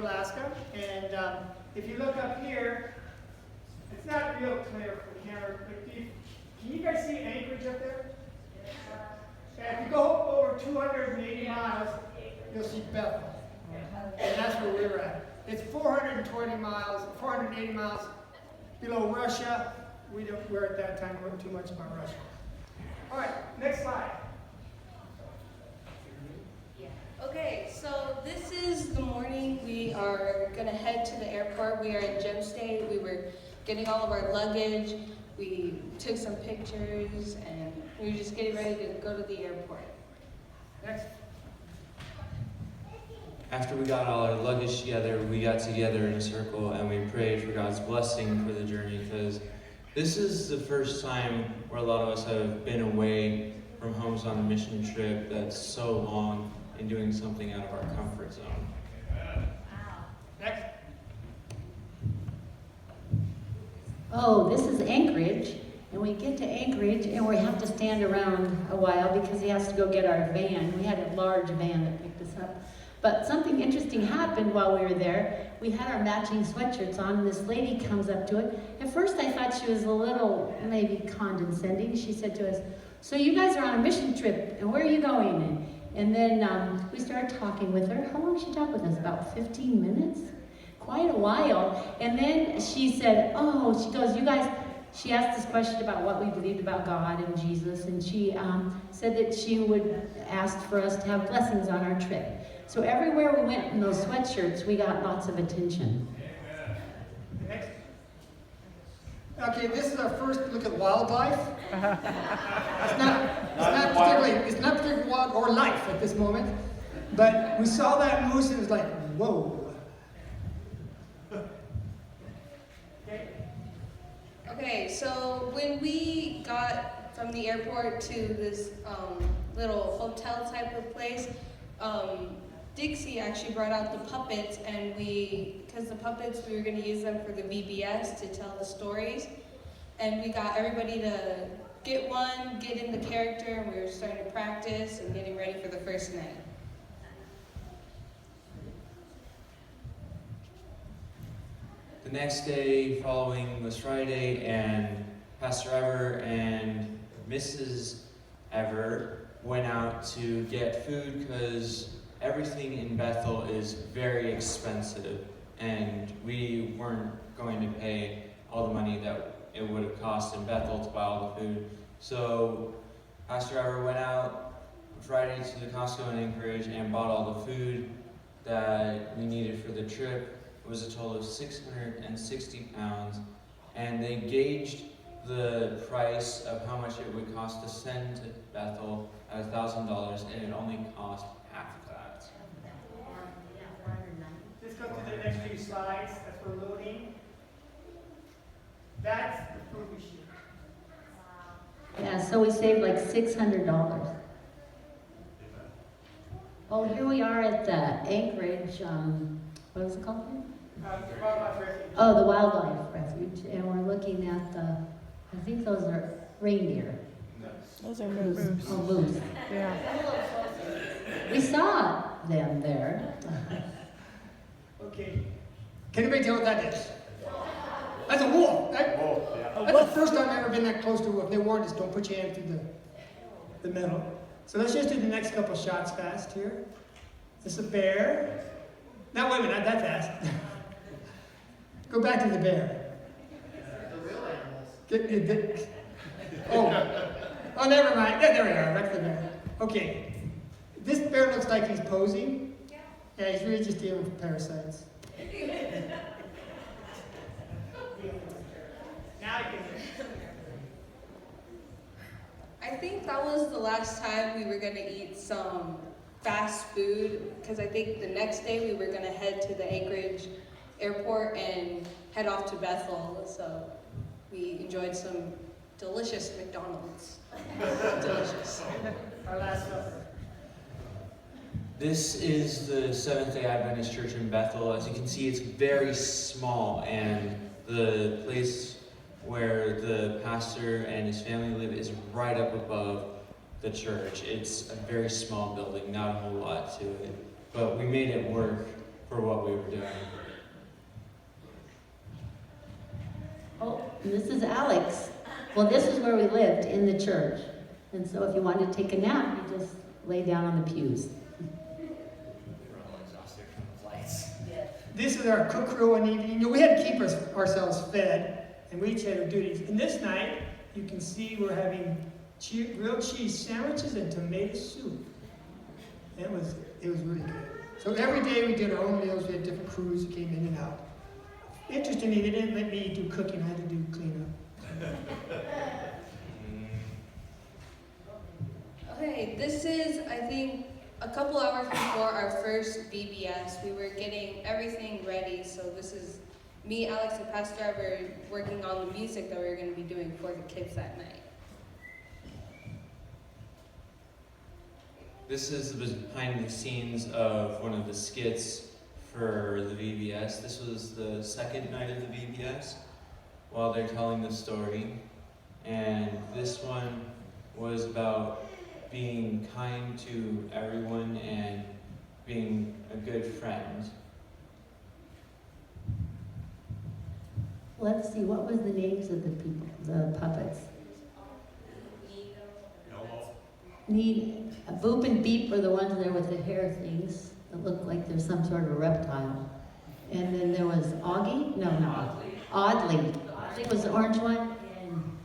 GSAA-Alaska. And if you look up here, it's not real clear for the camera. But can you guys see Anchorage up there? And if you go over 280 miles, you'll see Bethel. And that's where we're at. It's 480 miles below Russia. We're at that time worrying too much about Russia. All right, next slide. Okay, so this is the morning. We are going to head to the airport. We are in Gem State. We were getting all of our luggage. We took some pictures, and we were just getting ready to go to the airport. Next. After we got all our luggage together, we got together in a circle and we prayed for God's blessing for the journey, because this is the first time where a lot of us have been away from homes on a mission trip that's so long and doing something out of our comfort zone. Next. Oh, this is Anchorage, and we get to Anchorage and we have to stand around a while because he has to go get our van. We had a large van that picked us up. But something interesting happened while we were there. We had our matching sweatshirts on, and this lady comes up to it. At first I thought she was a little maybe condescending. She said to us, "So you guys are on a mission trip, and where are you going?" And then we started talking with her. How long did she talk with us? About 15 minutes? Quite a while. And then she said, she goes, "You guys," she asked this question about what we believed about God and Jesus, and she said that she would ask for us to have blessings on our trip. So everywhere we went in those sweatshirts, we got lots of attention. Next. Okay, this is our first look at wildlife. It's not particularly wild or life at this moment, but we saw that moose and it was like, whoa. Okay, so when we got from the airport to this little hotel type of place, Dixie actually brought out the puppets, and because the puppets, we were going to use them for the VBS to tell the stories, and we got everybody to get one, get in the character, and we were starting to practice and getting ready for the first night. The next day following was Friday, and Pastor Ever and Mrs. Ever went out to get food because everything in Bethel is very expensive, and we weren't going to pay all the money that it would have cost in Bethel to buy all the food. So Pastor Ever went out Friday to the Costco in Anchorage and bought all the food that we needed for the trip. It was a total of 660 pounds, and they gauged the price of how much it would cost to send to Bethel at $1,000, and it only cost half of that. Let's go to the next few slides as we're loading. That's the food we shoot. Yeah, so we saved like $600. Oh, here we are at the Anchorage, what was it called? Wildlife refuge. Oh, the Wildlife Refuge, and we're looking at I think those are reindeer. Those are moose. Oh, moose. Yeah. We saw them there. Okay. Can anybody tell what that is? That's a wolf. That's the first time I've ever been that close to a wolf. They warned us, don't put your hand through the metal. So let's just do the next couple shots fast here. This is a bear. Now wait a minute, not that fast. Go back to the bear. Oh, never mind. Yeah, there we are. Back to the bear. Okay. This bear looks like he's posing. Yeah, he's really just dealing with parasites. Now you can. I think that was the last time we were going to eat some fast food, because I think the next day we were going to head to the Anchorage airport and head off to Bethel, so we enjoyed some delicious McDonald's. Delicious. Our last supper. This is the Seventh-day Adventist Church in Bethel. As you can see, it's very small, and the place where the pastor and his family live is right up above the church. It's a very small building, not a whole lot to it, but we made it work for what we were doing. Oh, and this is Alex. Well, this is where we lived, in the church. And so if you wanted to take a nap, you just lay down on the pews. We're all exhausted from the flights. This is our cook crew one evening. You know, we had to keep ourselves fed, and we each had our duties. And this night, you can see we're having grilled cheese sandwiches and tomato soup. And it was really good. So every day we did our own meals. We had different crews that came in and out. Interestingly, they didn't let me do cooking. I had to do cleanup. Okay, this is, I think, a couple hours before our first VBS. We were getting everything ready, so this is me, Alex, and Pastor Trevor working on the music that we were going to be doing for the kids that night. This is the behind the scenes of one of the skits for the VBS. This was the second night of the VBS while they're telling the story. And this one was about being kind to everyone and being a good friend. Let's see, what was the names of the people, the puppets? Boop and Beep were the ones there with the hair things that looked like there's some sort of a reptile. And then there was Augie? No, not Oddly. Oddly was the orange one. And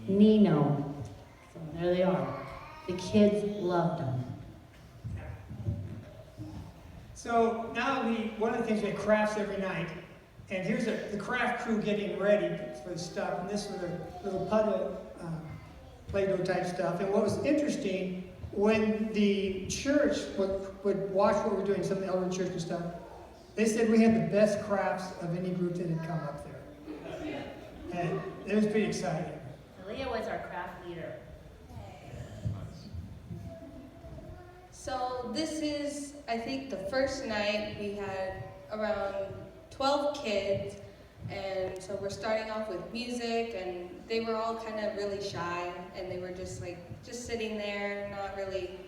Nino. So there they are. The kids loved them. So now one of the things we have crafts every night, and here's the craft crew getting ready for the stuff, and this was a little puddle Play-Doh type stuff. And what was interesting, when the church would watch what we're doing, some of the elder church and stuff, they said we had the best crafts of any group that had come up there. And it was pretty exciting. Leah was our craft leader. So this is, I think, the first night. We had around 12 kids, and so we're starting off with music, and they were all kind of really shy, and they were just sitting there, not really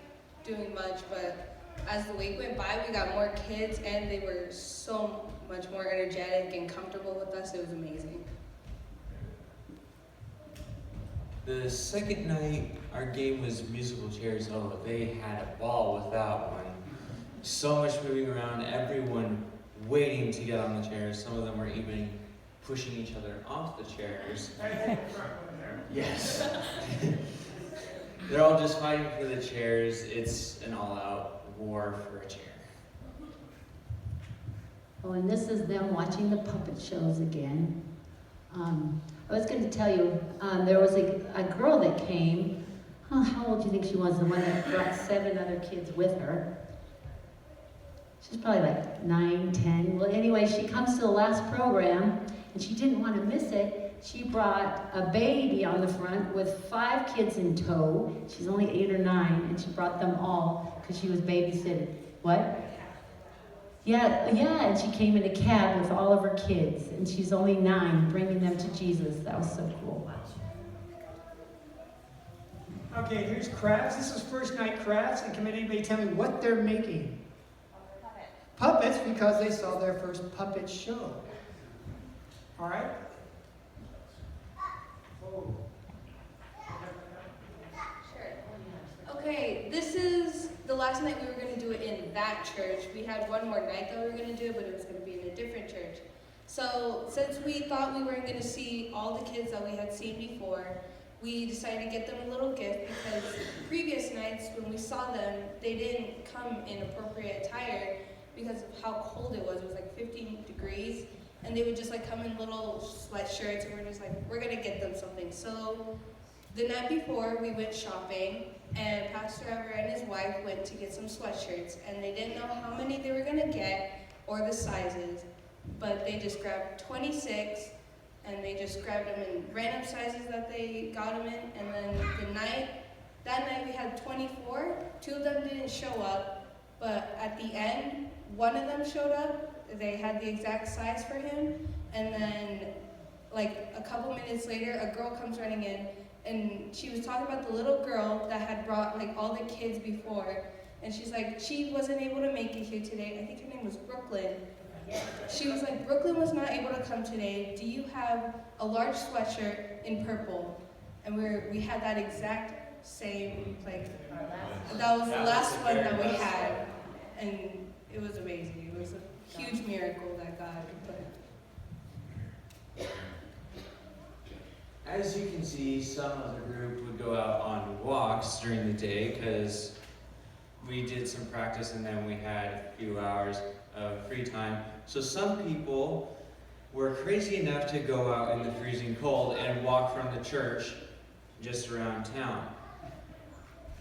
doing much. But as the week went by, we got more kids, and they were so much more energetic and comfortable with us. It was amazing. The second night, our game was musical chairs. Oh, they had a ball with that one. So much moving around, everyone waiting to get on the chairs. Some of them were even pushing each other off the chairs. Yes. They're all just fighting for the chairs. It's an all-out war for a chair. Oh, and this is them watching the puppet shows again. I was going to tell you, there was a girl that came. Oh, how old do you think she was? The one that brought 7 other kids with her. She's probably like 9, 10. Well, anyway, she comes to the last program, and she didn't want to miss it. She brought a baby on the front with 5 kids in tow. She's only 8 or 9, and she brought them all because she was babysitting. What? Yeah, and she came in a cab with all of her kids, and she's only 9, bringing them to Jesus. That was so cool. Okay, here's crafts. This is first night crafts, and can anybody tell me what they're making? Puppets, because they saw their first puppet show. All right? Sure. Okay, this is the last night we were going to do it in that church. We had one more night that we were going to do it, but it was going to be in a different church. So since we thought we weren't going to see all the kids that we had seen before, we decided to get them a little gift because previous nights when we saw them, they didn't come in appropriate attire because of how cold it was. It was like 15 degrees, and they would just like come in little sweatshirts, and we're just like, we're gonna get them something. So the night before, we went shopping, and Pastor Ever and his wife went to get some sweatshirts, and they didn't know how many they were gonna get or the sizes, but they just grabbed 26, and they just grabbed them in random sizes that they got them in, and then that night we had 24. 2 of them didn't show up, but at the end, one of them showed up. They had the exact size for him, and then like a couple minutes later, a girl comes running in, and she was talking about the little girl that had brought like all the kids before, And she's like, she wasn't able to make it here today. I think her name was Brooklyn. She was like, Brooklyn was not able to come today. Do you have a large sweatshirt in purple? And we had that exact same, like, that was the last one that we had. And it was amazing. It was a huge miracle that God put. As you can see, some of the group would go out on walks during the day because we did some practice and then we had a few hours of free time. So some people were crazy enough to go out in the freezing cold and walk from the church just around town.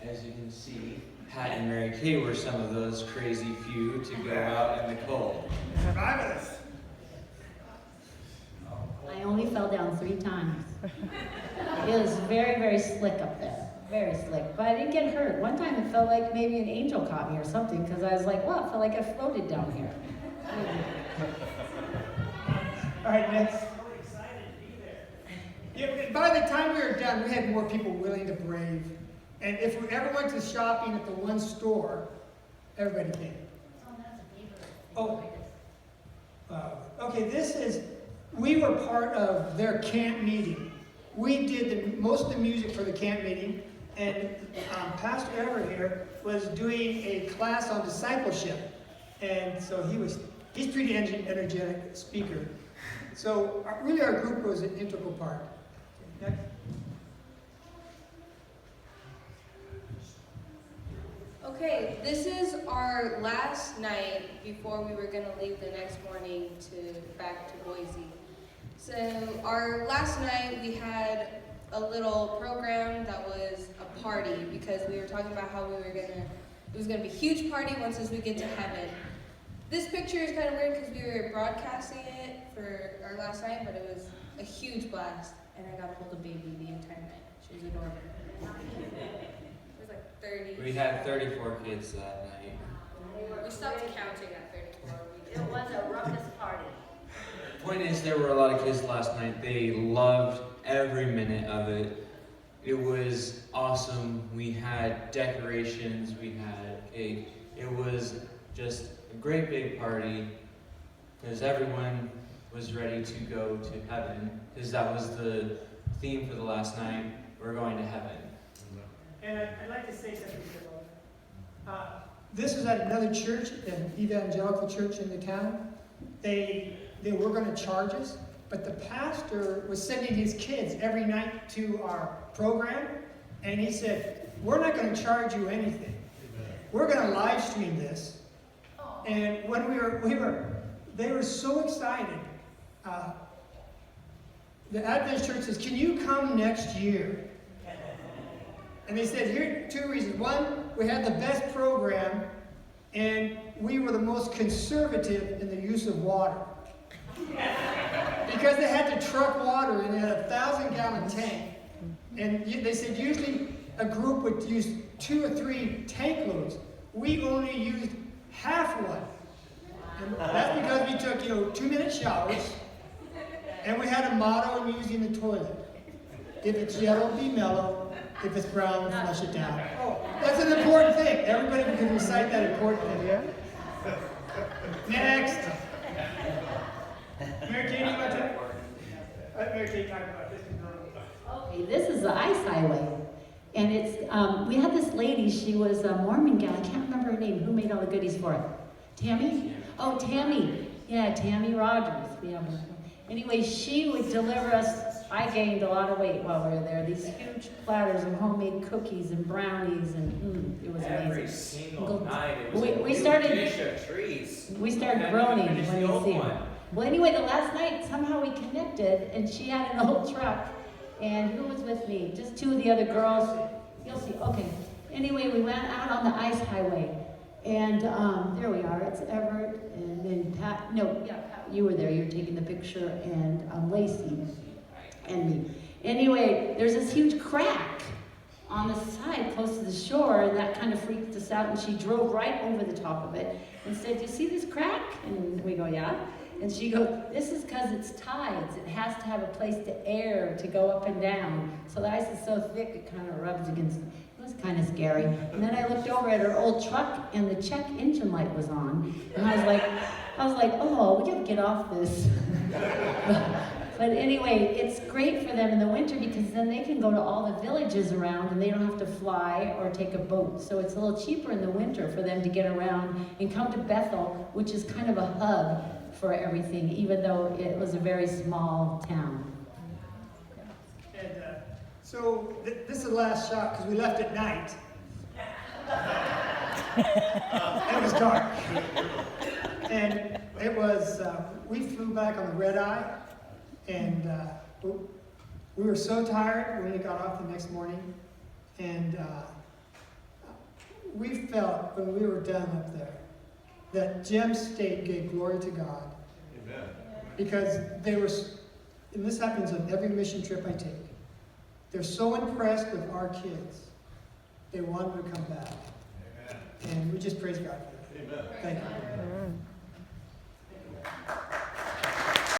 As you can see, Pat and Mary Kay were some of those crazy few to go out in the cold. Fabulous. I only fell down 3 times. It was very, very slick up there. Very slick. But I didn't get hurt. One time it felt like maybe an angel caught me or something because I was like, wow, it felt like I floated down here. All right, next. Yeah, by the time we were done, we had more people willing to brave. And if we ever went to shopping at the one store, everybody came. Oh, okay, we were part of their camp meeting. We did most of the music for the camp meeting, and Pastor Ever here was doing a class on discipleship. And so he's pretty energetic speaker. So really our group was an integral part. Next. Okay, this is our last night before we were gonna leave the next morning back to Boise. So our last night we had a little program that was a party because we were talking about how it was gonna be a huge party once as we get to heaven. This picture is kind of weird because we were broadcasting it for our last night, but it was a huge blast, and I got to hold a baby the entire night. She was adorable. It was like 30. We had 34 kids that night. We stopped counting at 34. It was a ruckus party. The point is, there were a lot of kids last night. They loved every minute of it. It was awesome. We had decorations, we had cake. It was just a great big party because everyone was ready to go to heaven because that was the theme for the last night. We're going to heaven. And I'd like to say something about this was at another church, an evangelical church in the town. They were going to charge us, but the pastor was sending his kids every night to our program, and he said, we're not going to charge you anything. We're going to live stream this. And when they were so excited. The Adventist church says, can you come next year? And they said, here are 2 reasons. One, we had the best program, and we were the most conservative in the use of water. Because they had to truck water, and they had a 1,000-gallon tank. And they said usually a group would use 2 or 3 tank loads. We only used half one. And that's because we took, 2-minute showers, and we had a motto in using the toilet. If it's yellow, be mellow. If it's brown, flush it down. Oh, that's an important thing. Everybody can recite that important thing. Yeah. Next. Mary Kay, you want to? Mary Kay, talk about this. Okay, this is the ice highway. And it's, we had this lady, she was a Mormon gal, I can't remember her name, who made all the goodies for it? Tammy? Oh, Tammy. Yeah, Tammy Rogers. We have her. Anyway, she would deliver us, I gained a lot of weight while we were there, these huge platters of homemade cookies and brownies, and it was amazing. Every single night, it was We a new started- dish of treats. We started Hadn't groaning even finished when the we old see one. her. Well, anyway, the last night, somehow we connected, and she had an old truck, and who was with me? Just 2 of the other girls. You'll see, okay. Anyway, we went out on the ice highway, and there we are, it's Everett, and then Pat, Pat, you were there, you were taking the picture, and Lacey, and me. Anyway, there's this huge crack on the side close to the shore, and that kind of freaked us out, and she drove right over the top of it and said, "You see this crack?" And we go, "Yeah." And she goes, this is because it's tides. It has to have a place to air to go up and down. So the ice is so thick it kind of rubs against. It was kind of scary. And then I looked over at her old truck and the check engine light was on. And I was like, oh, we gotta get off this. But anyway, it's great for them in the winter because then they can go to all the villages around and they don't have to fly or take a boat. So it's a little cheaper in the winter for them to get around and come to Bethel, which is kind of a hub for everything, even though it was a very small town. And so this is the last shot because we left at night. It was dark. And it was, we flew back on the red eye. And we were so tired when we got off the next morning. And we felt when we were done up there that Gem State gave glory to God. Amen. Because they were, and this happens on every mission trip I take, they're so impressed with our kids, they wanted to come back. Amen. And we just praise God for that. Amen. Thank you.